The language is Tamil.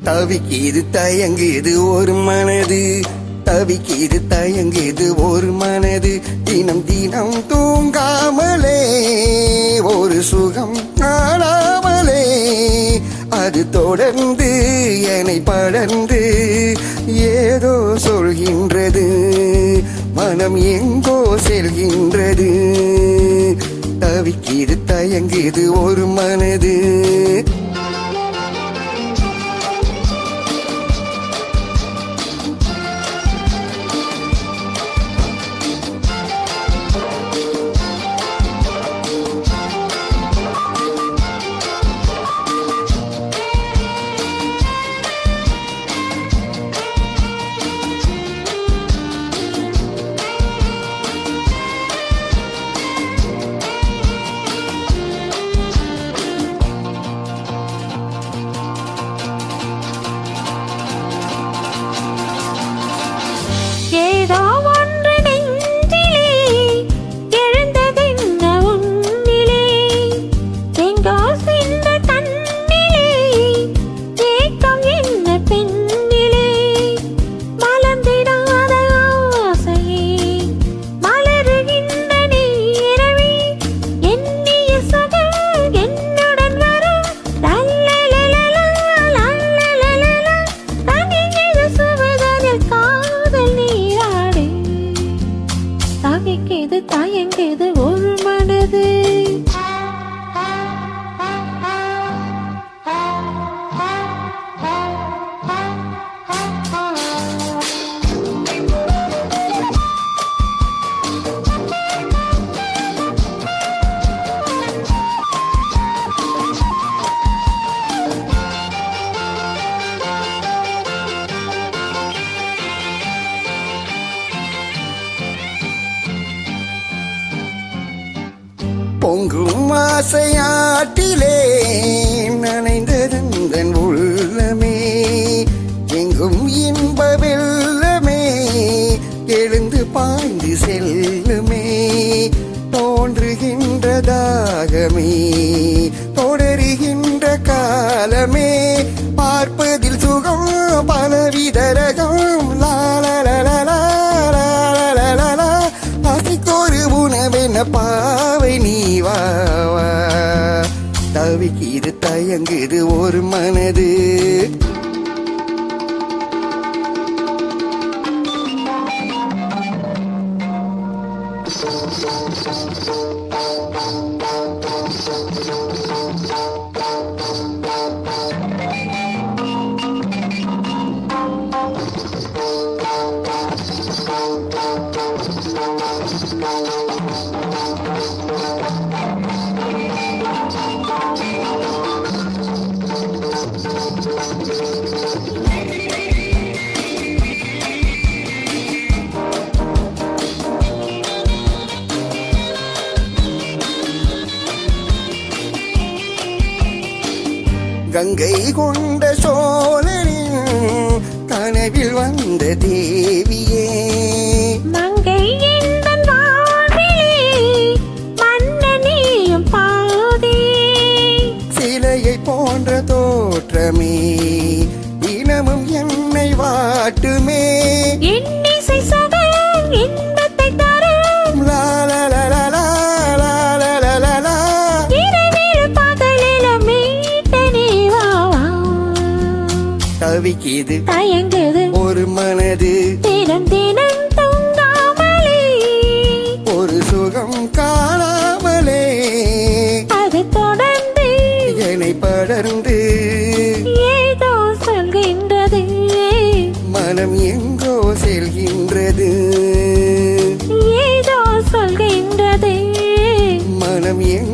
தவிக்கிது தயங்குது ஒரு மனது, தவிக்கிது தயங்குது ஒரு மனது, தினம் தினம் தூங்காமலே ஒரு சுகம் காணாமலே அது தொடர்ந்து என்னை படர்ந்து ஏதோ சொல்கின்றது, மனம் எங்கோ செல்கின்றது. தவிக்கிது தயங்குது ஒரு மனது. ஏதோ ஒன்று நெஞ்சிலே எழுந்ததென்ன உன்னிலே, எங்கோ சென்ற கண்ணிலே ஏக்கம் என்ன பெண்ணிலே, மலர்ந்திடாத ஆசையே மலருகின்ற நேரமே, எண்ணிய சுகம் என்னுடன் வரும் லல்லலலலா லல்லலலலா, தனியது சுவதனில் காதல் நீராடு, தவிக்கிது தயங்குது ஒரு மனது. பொங்கும் ஆசையாட்டிலே நனைந்ததன் உள்ளமே, எங்கும் இன்ப வெள்ளமே எழுந்து பாய்ந்து செல்லுமே, தோன்றுகின்ற தாகமே தொடருகின்ற காலமே, பார்ப்பதில் சுகம் பலவித ரகம் லாலலலலா லாலலலலா, பசிக்கொரு உணவென பாவை நீ வா வா. தவிக்கிது தயங்குது ஒரு மனது. கங்கை கொண்ட சோழனின் கனவில் வந்த தேவியே, மங்கை என்பன் வாழ்விலே மன்னனியும் பாதியே, சிலையை போன்ற தோற்றமே தினமும் என்னை வாட்டுமே, இன்னிசை சுகம் இன்பத்தை தரும் லாலலலலா லாலலலலா, இரவில் பகலிலும் மீட்ட நீ வா வா. தவிக்கிது தயங்குது ஒரு மனது, தினம் தினம் தூங்காமலே ஒரு சுகம் காணாமலே அது தொடர்ந்து என்னை படர்ந்து ஏதோ சொல்கின்றது, மனம் எங்கோ செல்கின்றது, ஏதோ சொல்கின்றது, மனம் எங்கோ